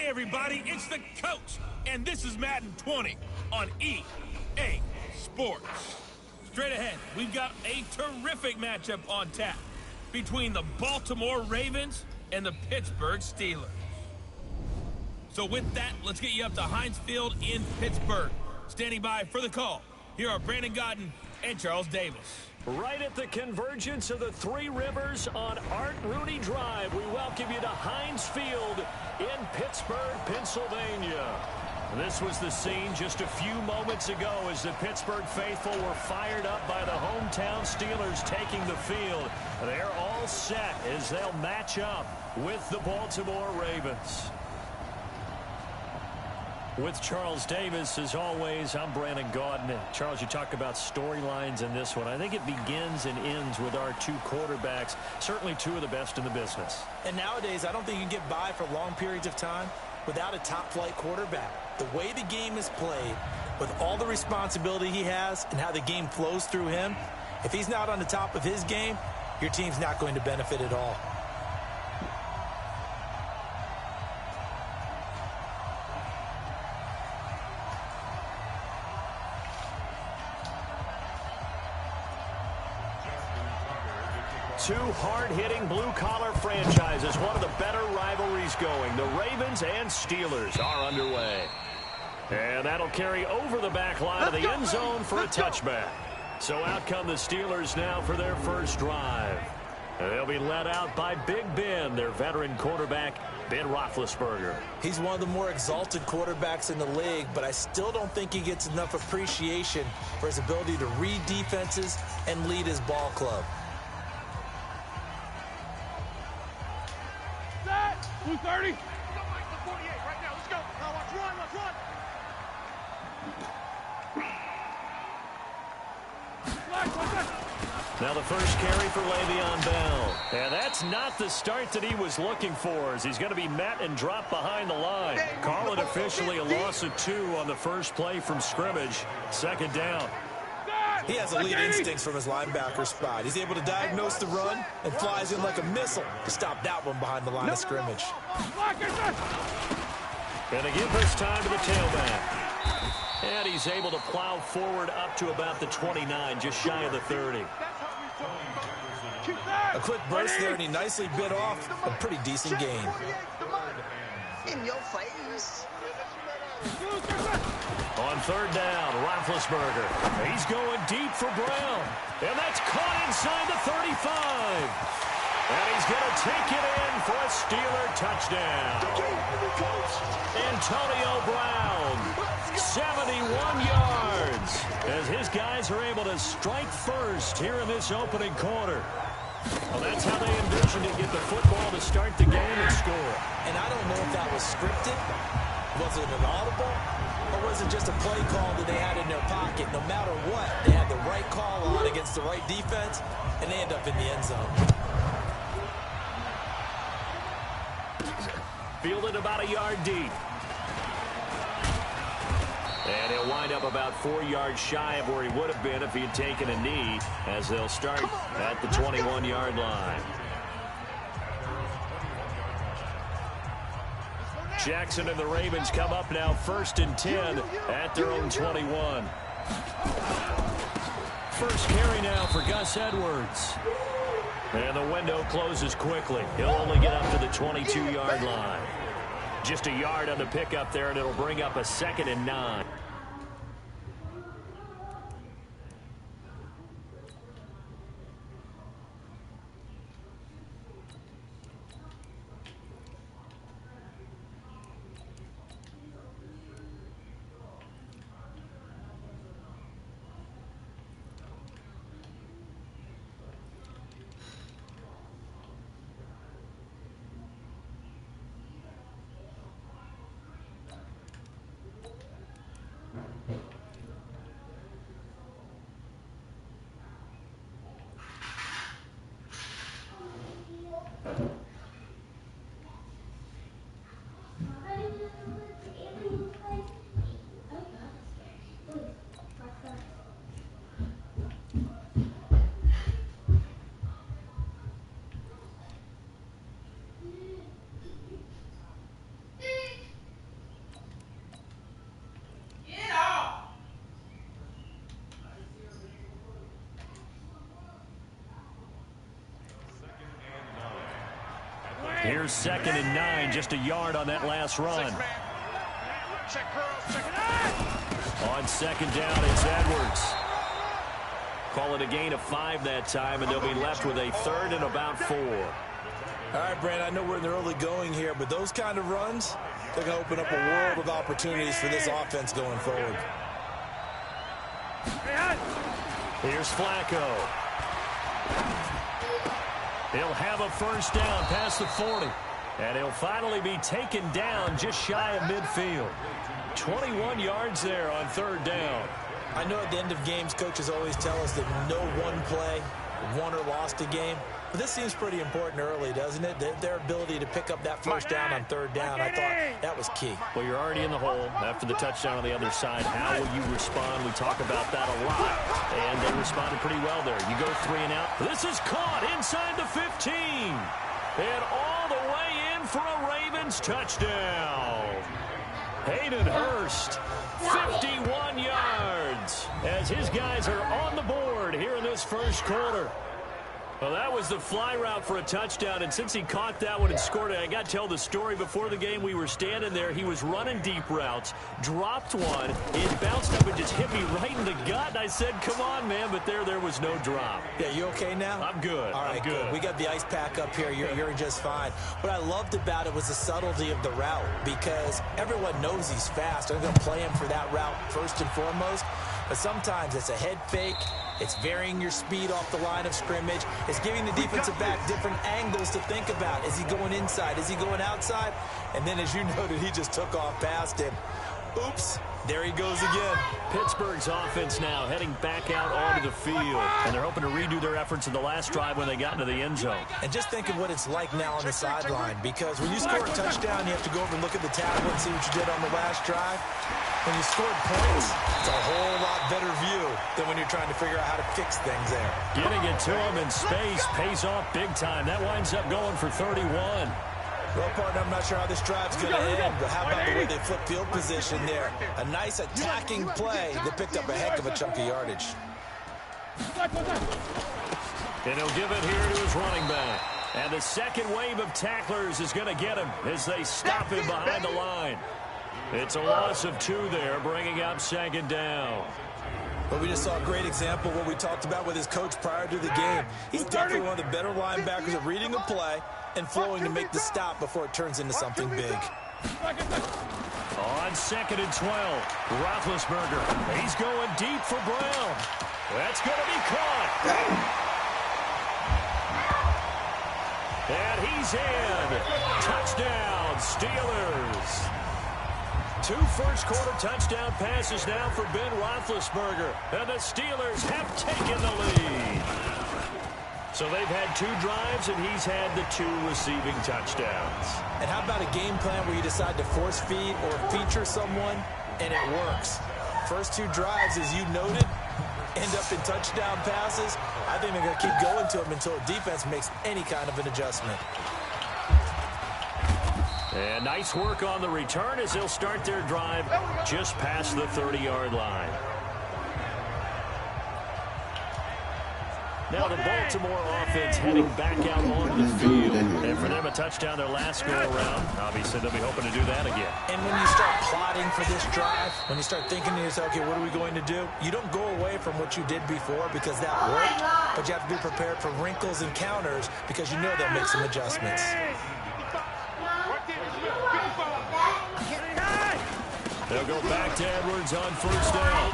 Hey everybody, it's the coach, and this is Madden 20 on EA Sports. Straight ahead, we've got a terrific matchup on tap between the Baltimore Ravens and the Pittsburgh Steelers. So with that, let's get you up to Heinz Field in Pittsburgh. Standing by for the call, here are Brandon Godden and Charles Davis. Right at the convergence of the Three Rivers on Art Rooney Drive, we welcome you to Heinz Field in Pittsburgh, Pennsylvania. This was the scene just a few moments ago as the Pittsburgh faithful were fired up by the hometown Steelers taking the field. They're all set as they'll match up with the Baltimore Ravens. With Charles Davis, as always, I'm Brandon Gaudin. Charles, you talk about storylines in this one. I think it begins and ends with our two quarterbacks, certainly two of the best in the business. And nowadays, I don't think you can get by for long periods of time without a top-flight quarterback. The way the game is played, with all the responsibility he has and how the game flows through him, if he's not on the top of his game, your team's not going to benefit at all. Two hard-hitting blue-collar franchises, one of the better rivalries going. The Ravens and Steelers are underway. And that'll carry over the back line of the end zone for a touchback. So out come the Steelers now for their first drive. They'll be led out by Big Ben, their veteran quarterback, Ben Roethlisberger. He's one of the more exalted quarterbacks in the league, but I still don't think he gets enough appreciation for his ability to read defenses and lead his ball club. Blue 30. Let's go, Mike, the 48 right now. Let's go. Now watch run, let's run. Now the first carry for Le'Veon Bell. And that's not the start that he was looking for, as he's going to be met and dropped behind the line. Call it officially a loss of 2 on the first play from scrimmage. Second down. He has elite instincts from his linebacker spot. He's able to diagnose the run and flies in like a missile to stop that one behind the line of scrimmage. And they give this time to the tailback. And he's able to plow forward up to about the 29, just shy of the 30. A quick burst there, and he nicely bit off a pretty decent gain. In your face. On third down, Roethlisberger. He's going deep for Brown. And that's caught inside the 35. And he's going to take it in for a Steeler touchdown. Antonio Brown, 71 yards, as his guys are able to strike first here in this opening quarter. Well, that's how they envisioned it, get the football to start the game and score. And I don't know if that was scripted. Was it an audible? Or was it just a play call that they had in their pocket? No matter what, they had the right call on against the right defense, and they end up in the end zone. Fielded about a yard deep. And he'll wind up about 4 yards shy of where he would have been if he had taken a knee, as they'll start at the 21-yard line. Jackson and the Ravens come up now 1st and 10 at their own 21. First carry now for Gus Edwards. And the window closes quickly. He'll only get up to the 22-yard line. Just a yard on the pickup there, and it'll bring up a 2nd and 9. Here's 2nd and 9, just a yard on that last run. On 2nd down, it's Edwards. Call it a gain of 5 that time, and they'll be left with a 3rd and about 4. All right, Brandon, I know we're in the early going here, but those kind of runs, they're going to open up a world of opportunities for this offense going forward. Here's Flacco. He'll have a 1st down past the 40. And he'll finally be taken down just shy of midfield. 21 yards there on 3rd down. I know at the end of games, coaches always tell us that no one play won or lost a game. But this seems pretty important early, doesn't it? Their ability to pick up that 1st down on 3rd down, I thought that was key. Well, you're already in the hole after the touchdown on the other side. How will you respond? We talk about that a lot. And they responded pretty well there. You go 3 and out. This is caught inside the 15. And all the way in for a Ravens touchdown. Hayden Hurst, 51 yards, as his guys are on the board here in this 1st quarter. Well, that was the fly route for a touchdown, and since he caught that one and scored it, I got to tell the story. Before the game, we were standing there. He was running deep routes, dropped one. It bounced up and just hit me right in the gut, and I said, come on, man, but there was no drop. Yeah, you okay now? I'm good. All right, good. We got the ice pack up here. You're just fine. What I loved about it was the subtlety of the route, because everyone knows he's fast. They're going to play him for that route first and foremost. But sometimes it's a head fake. It's varying your speed off the line of scrimmage. It's giving the defensive back different angles to think about. Is he going inside? Is he going outside? And then, as you noted, he just took off past him. Oops. There he goes again. Pittsburgh's offense now heading back out onto the field. And they're hoping to redo their efforts in the last drive when they got into the end zone. And just think of what it's like now on the sideline. Because when you score a touchdown, you have to go over and look at the tablet and see what you did on the last drive. When you scored points, it's a whole lot better view than when you're trying to figure out how to fix things there. Getting it to him in space pays off big time. That winds up going for 31. Well, partner, I'm not sure how this drive's going to end, but how about the way they flip field position there? A nice attacking play that picked up a heck of a chunk of yardage. And he'll give it here to his running back. And the second wave of tacklers is going to get him as they stop him behind the line. It's a loss of 2 there, bringing up 2nd down. But we just saw a great example of what we talked about with his coach prior to the game. He's definitely one of the better linebackers at reading a play and flowing to make the stop before it turns into something big. On 2nd and 12, Roethlisberger. He's going deep for Brown. That's going to be caught. And he's in. Touchdown, Steelers. 2 first-quarter touchdown passes now for Ben Roethlisberger. And the Steelers have taken the lead. So they've had 2 drives, and he's had the 2 receiving touchdowns. And how about a game plan where you decide to force feed or feature someone, and it works? First 2 drives, as you noted, end up in touchdown passes. I think they're going to keep going to them until defense makes any kind of an adjustment. And nice work on the return as they'll start their drive just past the 30-yard line. Now the Baltimore offense heading back out onto the field. And for them, a touchdown their last go-around. Obviously, they'll be hoping to do that again. And when you start plotting for this drive, when you start thinking to yourself, okay, what are we going to do? You don't go away from what you did before because that worked, but you have to be prepared for wrinkles and counters because you know they'll make some adjustments. They'll go back to Edwards on 1st down.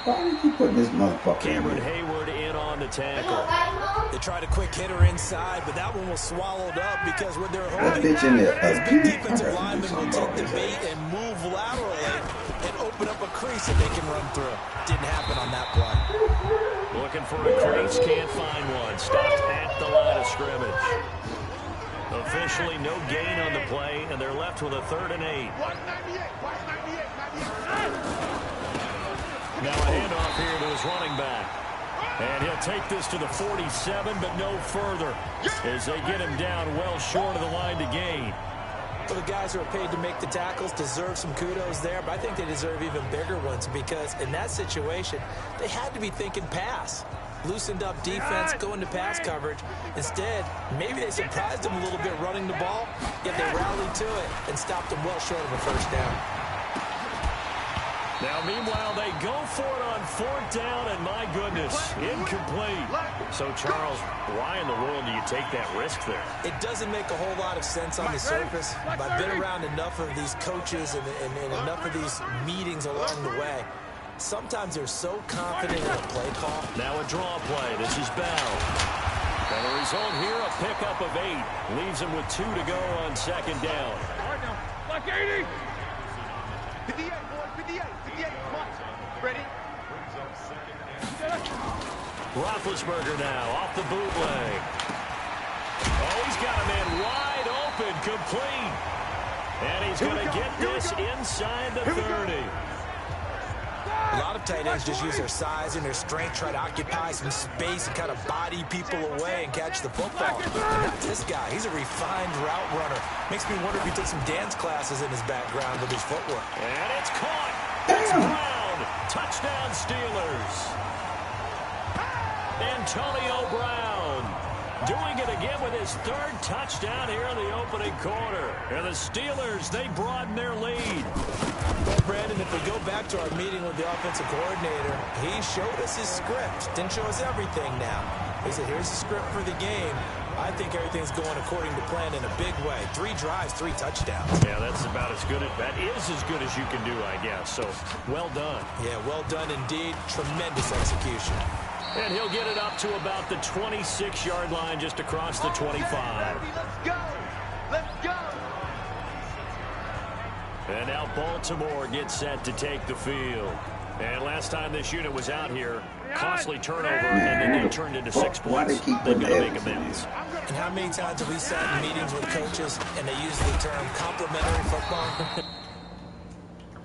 Why did you put this motherfucker Cameron Hayward in on the tackle. They tried a quick hitter inside, but that one was swallowed up because when they're holding, bitch in there. this big defensive lineman will take the bait and move laterally and open up a crease that they can run through. Didn't happen on that play. Looking for a crease, can't find one. Stopped at the line of scrimmage. Officially no gain on the play, and they're left with a 3rd and 8. Now a handoff here to his running back. And he'll take this to the 47, but no further as they get him down well short of the line to gain. Well, the guys who are paid to make the tackles deserve some kudos there, but I think they deserve even bigger ones because in that situation, they had to be thinking pass. loosened up defense, go into pass coverage. Instead, maybe they surprised him a little bit running the ball, yet they rallied to it and stopped him well short of a first down. Now, meanwhile, they go for it on fourth down, and my goodness, incomplete. So, Charles, why in the world do you take that risk there? It doesn't make a whole lot of sense on the surface. But I've been around enough of these coaches and enough of these meetings along the way. Sometimes they're so confident in a play call. Now a draw play. This is Bell. And the result here, a pickup of 8. Leaves him with 2 to go on second down. All right, now. Like 80. 58, boy. 58. 58. Come on. Ready? Roethlisberger now off the bootleg. Oh, he's got a man wide open, complete. And he's going to get this inside the 30. A lot of tight ends just use their size and their strength, try to occupy some space and kind of body people away and catch the football. And not this guy. He's a refined route runner. Makes me wonder if he took some dance classes in his background with his footwork. And it's caught. It's Brown. Touchdown, Steelers. Antonio Brown doing it again with his 3rd touchdown here in the opening quarter. And the Steelers, they broaden their lead. Well, Brandon, if we go back to our meeting with the offensive coordinator, he showed us his script. Didn't show us everything now. He said, here's the script for the game. I think everything's going according to plan in a big way. 3 drives, 3 touchdowns. Yeah, that's about as good. That is as good as you can do, I guess. So, well done. Yeah, well done indeed. Tremendous execution. And he'll get it up to about the 26-yard line, just across the 25. Let's go. Let's go. And now Baltimore gets set to take the field. And last time this unit was out here, costly turnover, and then they turned into 6 points. They've got to make amends. And how many times have we sat in meetings with coaches and they use the term complimentary football?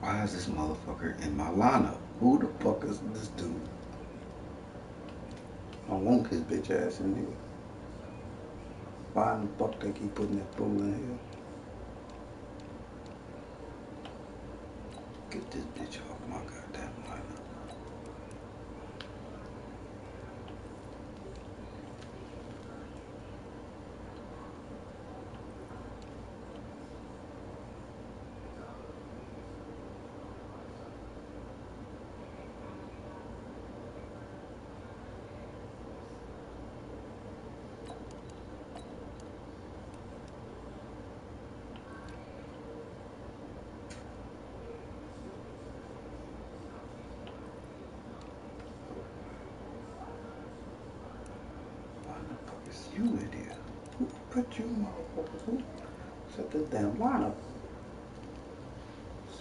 Why is this motherfucker in my lineup? Who the fuck is this dude? I want his bitch ass in here. Why in the fuck they keep putting that fool in here? Get this bitch off my goddamn lineup. You idiot. Who put you motherfuckers? Who set this damn lineup?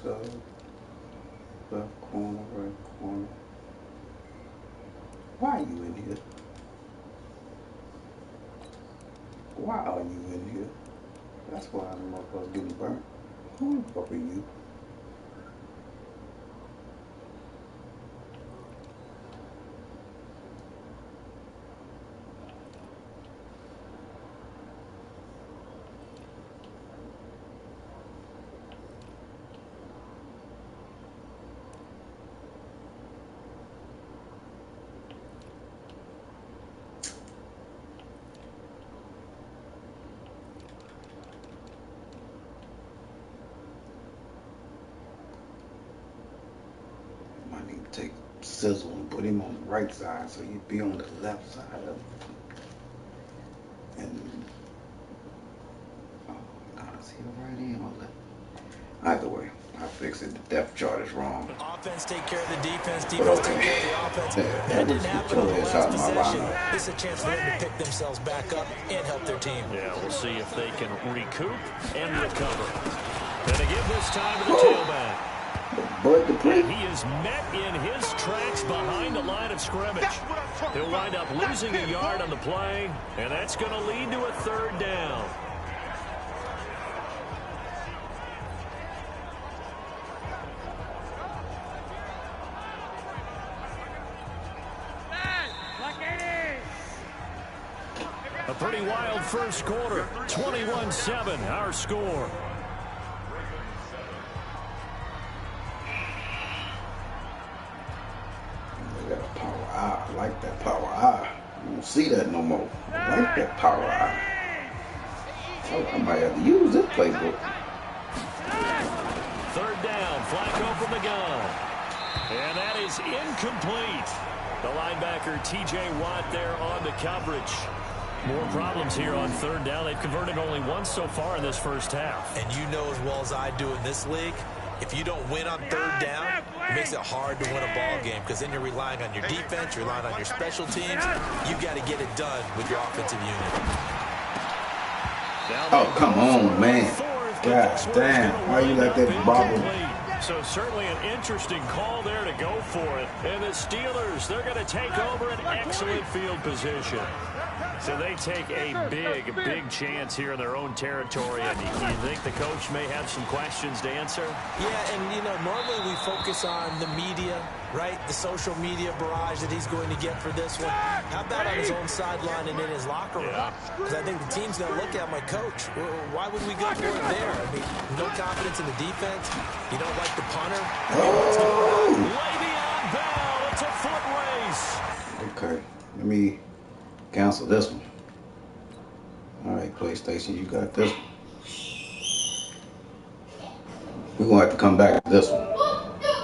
So, left corner, right corner. Why are you in here? Why are you in here? That's why the motherfuckers getting burnt. Who the fuck are you? Take Sizzle and put him on the right side so he'd be on the left side of it. And oh God, is he right in or left? Either way, I fix it. The depth chart is wrong. Offense take care of the defense, defense take care of the offense. That didn't happen on the last possession. This is a chance for them to pick themselves back up and help their team. Yeah, we'll see if they can recoup and recover. And they give this time to the tailback. And he is met in his tracks behind the line of scrimmage. He'll wind up losing a yard on the play, and that's going to lead to a 3rd down. A pretty wild first quarter. 21-7, our score. I like like that power eye. You don't see that no more. I like that power eye. Oh, I might have to use this playbook. Third down, Flacco from the gun. And that is incomplete. The linebacker, T.J. Watt, there on the coverage. More problems here on third down. They've converted only once so far in this first half. And you know as well as I do in this league, if you don't win on third down, it makes it hard to win a ball game because then you're relying on your defense, you're relying on your special teams. You've got to get it done with your offensive unit. Oh, come on, man. God damn. Why you like that bobble? So certainly an interesting call there to go for it. And the Steelers, they're going to take over an excellent field position. So they take a big chance here in their own territory. And you think the coach may have some questions to answer? Yeah, and, you know, normally we focus on the media, right? The social media barrage that he's going to get for this one. How about on his own sideline and in his locker room? Because I think the team's going to look at my coach. Why would we go for it there? I mean, no confidence in the defense. You don't like the punter. Oh. Way beyond bell. It's a foot race. Okay, let me cancel this one. All right, PlayStation, you got this one. We're going to have to come back to this one.